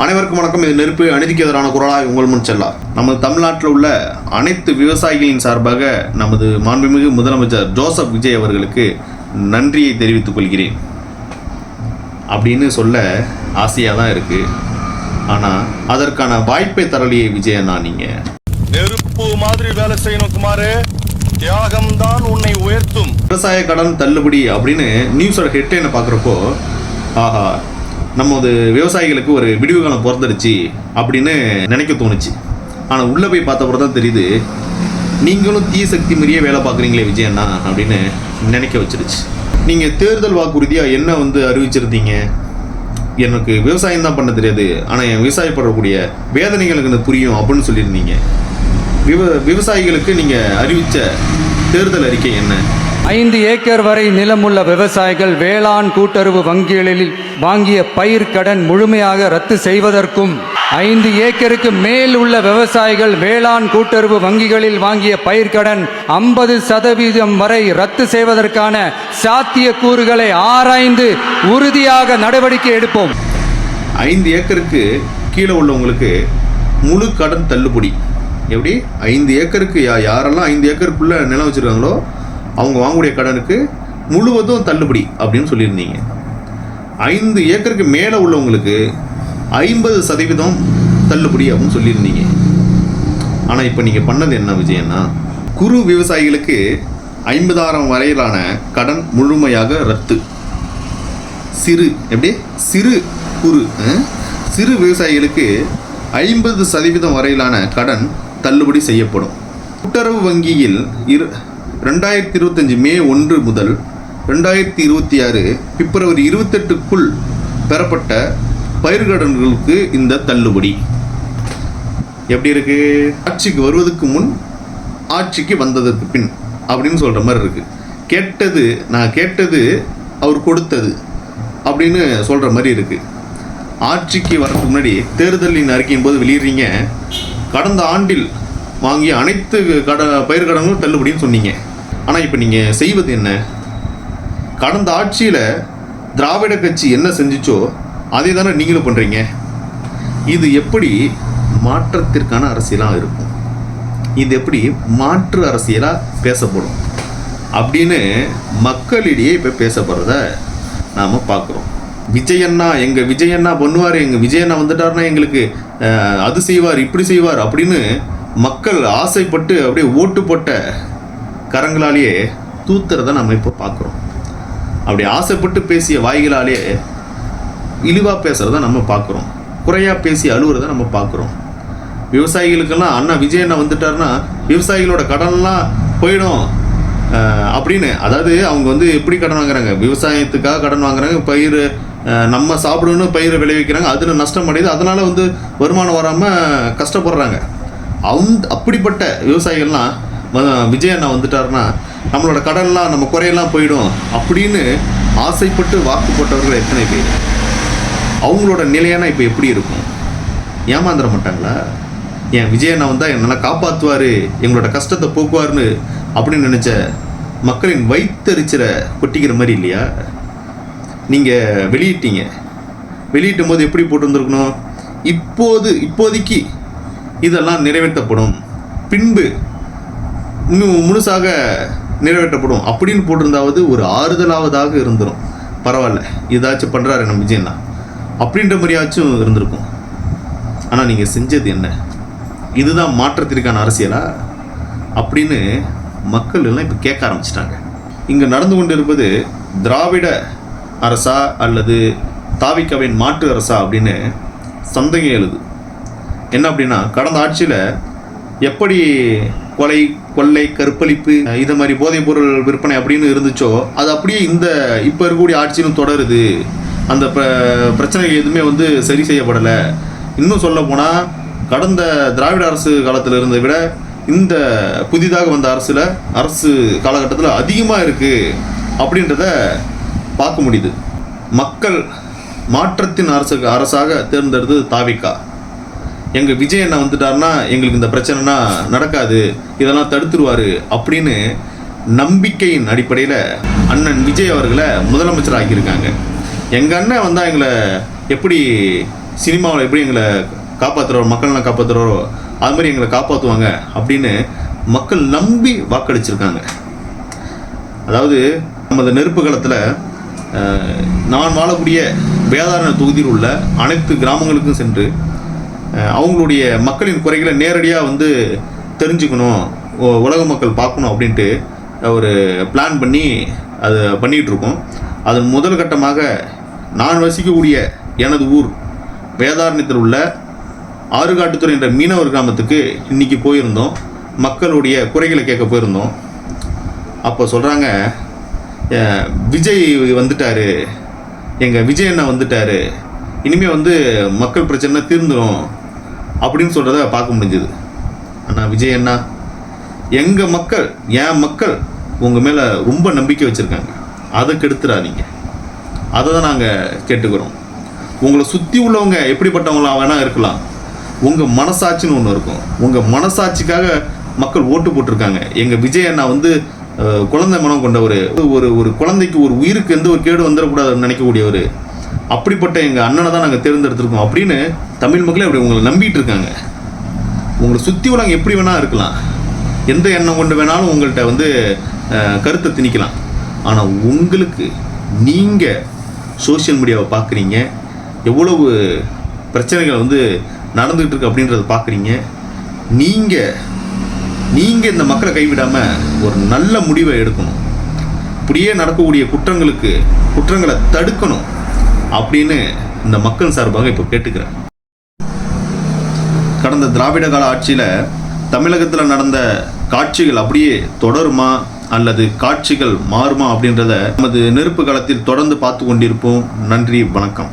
அனைவருக்கும் வணக்கம். இது நெருப்பு அநீதிக்கு எதிரான குரலாய் உங்கள் முன் செல்லார். நமது தமிழ்நாட்டில் உள்ள அனைத்து விவசாயிகளின் சார்பாக நமது மாண்புமிகு முதலமைச்சர் ஜோசப் விஜய் அவர்களுக்கு நன்றியை தெரிவித்துக் கொள்கிறேன் அப்படின்னு சொல்ல ஆசையாக தான் இருக்கு. ஆனால் அதற்கான வாய்ப்பை தரலையே விஜயண்ணா. நீங்கள் நெருப்பு மாதிரி வேலை செய்யணும் குமாரே, தியாகம் தான் உன்னை உயர்த்தும். விவசாய கடன் தள்ளுபடி அப்படின்னு நியூஸோட ஹெட்லைனை பார்க்குறப்போ, ஆஹா, நமது விவசாயிகளுக்கு ஒரு விடிவு காலம் பிறந்துடுச்சு அப்படின்னு நினைக்க தோணுச்சு. ஆனால் உள்ளே போய் பார்த்தப்பறம் தான் தெரியுது, நீங்களும் தீ சக்தி மீறியே வேலை பார்க்குறீங்களே விஜயண்ணா அப்படின்னு நினைக்க வச்சிருச்சு. நீங்கள் தேர்தல் வாக்குறுதியாக என்ன அறிவிச்சிருந்தீங்க? எனக்கு விவசாயம் தான் பண்ண தெரியாது, ஆனால் என் விவசாயப்படக்கூடிய வேதனைகளுக்கு எனக்கு புரியும் அப்படின்னு சொல்லியிருந்தீங்க. விவசாயிகளுக்கு நீங்கள் அறிவித்த தேர்தல் அறிக்கை என்ன? 5 ஏக்கர் வரை நிலமுள்ள விவசாயிகள் வேளாண் கூட்டுறவு வங்கிகளில் வாங்கிய பயிர் கடன் முழுமையாக ரத்து செய்வதற்கும், 5 ஏக்கருக்கு மேல் உள்ள விவசாயிகள் வேளாண் கூட்டுறவு வங்கிகளில் வாங்கிய பயிர்க்கடன் 50% வரை ரத்து செய்வதற்கான சாத்திய கூறுகளை ஆராய்ந்து உறுதியாக நடவடிக்கை எடுப்போம். 5 ஏக்கருக்கு கீழே உள்ளவங்களுக்கு முழு கடன் தள்ளுபடி. எப்படி 5 ஏக்கருக்கு யாரெல்லாம் 5 ஏக்கருக்குள்ள நிலம் வச்சிருக்காங்களோ அவங்க வாங்கக்கூடிய கடனுக்கு முழுவதும் தள்ளுபடி அப்படின்னு சொல்லியிருந்தீங்க. 5 ஏக்கருக்கு மேலே உள்ளவங்களுக்கு 50% தள்ளுபடி அப்படின்னு சொல்லியிருந்தீங்க. ஆனால் இப்போ நீங்கள் பண்ணது என்ன விஜயண்ணா? குறு விவசாயிகளுக்கு 50,000 வரையிலான கடன் முழுமையாக ரத்து. சிறு விவசாயிகளுக்கு 50% வரையிலான கடன் தள்ளுபடி செய்யப்படும். கூட்டுறவு வங்கியில் 2025 மே 1 முதல் 2026 பிப்ரவரி 28க்குள் பெறப்பட்ட பயிர்கடன்களுக்கு இந்த தள்ளுபடி. எப்படி இருக்கு? ஆட்சிக்கு வருவதற்கு முன், ஆட்சிக்கு வந்ததற்கு பின் அப்படின்னு சொல்கிற மாதிரி இருக்கு. நான் கேட்டது அவர் கொடுத்தது அப்படின்னு சொல்கிற மாதிரி இருக்கு. ஆட்சிக்கு வரதுக்கு முன்னாடி தேர்தலின் அறிக்கையின் போது வெளியிடுறீங்க, கடந்த ஆண்டில் வாங்கிய அனைத்து பயிர்கடன்களும் தள்ளுபடின்னு சொன்னீங்க. ஆனால் இப்போ நீங்கள் செய்வது என்ன? கடந்த ஆட்சியில் திராவிட கட்சி என்ன செஞ்சிச்சோ அதே தானே நீங்களும் பண்ணுறீங்க. இது எப்படி மாற்றத்திற்கான அரசியலாக இருக்கும்? இது எப்படி மாற்று அரசியலாக பேசப்படும் அப்படின்னு மக்களிடையே இப்போ பேசப்படுறத நாம் பார்க்குறோம். எங்கள் விஜயண்ணா பண்ணுவார், எங்கள் விஜயண்ணா வந்துட்டார்னா எங்களுக்கு அது செய்வார், இப்படி செய்வார் அப்படின்னு மக்கள் ஆசைப்பட்டு அப்படியே ஓட்டு போட்ட கரங்களாலேயே தூத்துறதை நம்ம இப்போ பார்க்குறோம். அப்படி ஆசைப்பட்டு பேசிய வாய்களாலே இழிவாக பேசுகிறத நம்ம பார்க்குறோம். குறையாக பேசி அழுவுறதை நம்ம பார்க்குறோம். விவசாயிகளுக்கெல்லாம் அண்ணா விஜயண்ணா வந்துட்டார்னா விவசாயிகளோட கடன்லாம் போயிடும் அப்படின்னு, அதாவது அவங்க எப்படி கடன் வாங்குறாங்க? விவசாயத்துக்காக கடன் வாங்குறாங்க. பயிர் நம்ம சாப்பிடணும்னு பயிரை விளைவிக்கிறாங்க, அதில் நஷ்டம் அடையுது, அதனால் வருமானம் வராமல் கஷ்டப்படுறாங்க. அப்படிப்பட்ட விவசாயிகள்லாம் விஜயண்ணா வந்துட்டாருன்னா நம்மளோட கடன்லாம் நம்ம குறையெல்லாம் போயிடும் அப்படின்னு ஆசைப்பட்டு வாக்கு போட்டவர்கள் எத்தனை பேர்? அவங்களோட நிலையான இப்போ எப்படி இருக்கும்? ஏமாந்துட மாட்டாங்களா? ஏன் விஜயண்ணா வந்தால் என்னை காப்பாற்றுவார், எங்களோட கஷ்டத்தை போக்குவார்னு அப்படின்னு நினச்ச மக்களின் வயிற்றெரிச்சலை கொட்டிக்கிற மாதிரி இல்லையா? நீங்கள் வெளியிட்டும் போது எப்படி போட்டு வந்திருக்கணும்? இப்போதைக்கு இதெல்லாம் நிறைவேற்றப்படும், பின்பு இன்னும் முழுசாக நிறைவேற்றப்படும் அப்படின்னு போட்டிருந்தாவது ஒரு ஆறுதலாவதாக இருந்துடும். பரவாயில்ல, இதாச்சும் பண்ணுறாரு நம்ம விஜயண்ணா அப்படின்ற மாதிரியாச்சும் இருந்திருக்கும். ஆனால் நீங்கள் செஞ்சது என்ன? இதுதான் மாற்றத்திற்கான அரசியலா அப்படின்னு மக்கள் எல்லாம் இப்போ கேட்க ஆரம்பிச்சிட்டாங்க. இங்கே நடந்து கொண்டு இருப்பது திராவிட அரசா அல்லது தாவிகவின் மாற்று அரசா அப்படின்னு சந்தேகம் எழுது. என்ன அப்படின்னா, கடந்த ஆட்சியில் எப்படி கொலை, கொள்ளை, கற்பழிப்பு, இது மாதிரி போதைப் பொருள் விற்பனை அப்படின்னு இருந்துச்சோ அது அப்படியே இப்போ இருக்கக்கூடிய ஆட்சியும் தொடருது. அந்த பிரச்சனைகள் எதுவுமே சரி செய்யப்படலை. இன்னும் சொல்ல போனால் கடந்த திராவிட அரசு காலத்தில் இருந்ததை விட இந்த புதிதாக வந்த அரசு காலகட்டத்தில் அதிகமாக இருக்குது அப்படின்றத பார்க்க முடியுது. மக்கள் மாற்றத்தின் அரசாக தேர்ந்தெடுத்தது தாவிகா. எங்கள் விஜயண்ணா வந்துட்டார்னா எங்களுக்கு இந்த பிரச்சனைனா நடக்காது, இதெல்லாம் தடுத்துருவார் அப்படின்னு நம்பிக்கையின் அடிப்படையில் அண்ணன் விஜய் அவர்களை முதலமைச்சர் ஆக்கியிருக்காங்க. எங்கள் அண்ணன் வந்தால் எங்களை எப்படி சினிமாவில் எப்படி எங்களை காப்பாற்றுறோ, மக்கள்லாம் காப்பாற்றுறோ, அது மாதிரி எங்களை காப்பாற்றுவாங்க அப்படின்னு மக்கள் நம்பி வாக்களிச்சிருக்காங்க. அதாவது நமது நெருப்பு காலத்தில் நான் வாழக்கூடிய வேதாரண தொகுதியில் உள்ள அனைத்து கிராமங்களுக்கும் சென்று அவங்களுடைய மக்களின் குறைகளை நேரடியாக வந்து தெரிஞ்சுக்கணும், உலக மக்கள் பார்க்கணும் அப்படின்ட்டு ஒரு பிளான் பண்ணி அதை பண்ணிகிட்ருக்கோம். அதன் முதல் கட்டமாக நான் வசிக்கக்கூடிய எனது ஊர் வேதாரண்யத்தில் உள்ள ஆறுகாட்டுத்துறை என்ற மீனவர் கிராமத்துக்கு இன்றைக்கி போயிருந்தோம். மக்களுடைய குறைகளை கேட்க போயிருந்தோம். அப்போ சொல்கிறாங்க, விஜய் வந்துட்டார், எங்கள் விஜய் அண்ணா வந்துட்டார், இனிமேல் வந்து மக்கள் பிரச்சனை தீர்ந்துடும் அப்படின்னு சொல்கிறத பார்க்க முடிஞ்சுது. அண்ணா விஜய் அண்ணா, எங்கள் மக்கள், என் மக்கள் உங்கள் மேலே ரொம்ப நம்பிக்கை வச்சுருக்காங்க, அதை கெடுத்துடாதீங்க. அதை தான் நாங்கள் கேட்டுக்கிறோம். உங்களை சுற்றி உள்ளவங்க எப்படிப்பட்டவங்களா வேணால் இருக்கலாம், உங்கள் மனசாட்சின்னு ஒன்று இருக்கும். உங்கள் மனசாட்சிக்காக மக்கள் ஓட்டு போட்டிருக்காங்க. எங்கள் விஜய் அண்ணா வந்து குழந்தை மனம் கொண்டவர், ஒரு குழந்தைக்கு ஒரு உயிருக்கு எந்த ஒரு கேடு வந்துடக்கூடாதுன்னு நினைக்கக்கூடியவர். அப்படிப்பட்ட எங்கள் அண்ணனை தான் நாங்கள் தேர்ந்தெடுத்திருக்கோம் அப்படின்னு தமிழ் மக்களே அப்படி உங்களை நம்பிட்டு இருக்காங்க. உங்களை சுற்றி உள்ளவங்க எப்படி வேணால் இருக்கலாம், எந்த எண்ணம் கொண்டு வேணாலும் உங்கள்கிட்ட வந்து கருத்தை திணிக்கலாம். ஆனால் உங்களுக்கு, நீங்கள் சோஷியல் மீடியாவை பார்க்குறீங்க, எவ்வளவு பிரச்சனைகள் வந்து நடந்துகிட்டு இருக்கு அப்படின்றத பார்க்குறீங்க. நீங்கள் இந்த மக்களை கைவிடாமல் ஒரு நல்ல முடிவை எடுக்கணும். இப்படியே நடக்கக்கூடிய குற்றங்களை தடுக்கணும் அப்படின்னு இந்த மக்கள் சார்பாக இப்போ கேட்டுக்கிறேன். கடந்த திராவிட கால ஆட்சியில் தமிழகத்தில் நடந்த காட்சிகள் அப்படியே தொடருமா அல்லது காட்சிகள் மாறுமா அப்படின்றத நமது நெருப்பு காலத்தில் தொடர்ந்து பார்த்து கொண்டிருப்போம். நன்றி, வணக்கம்.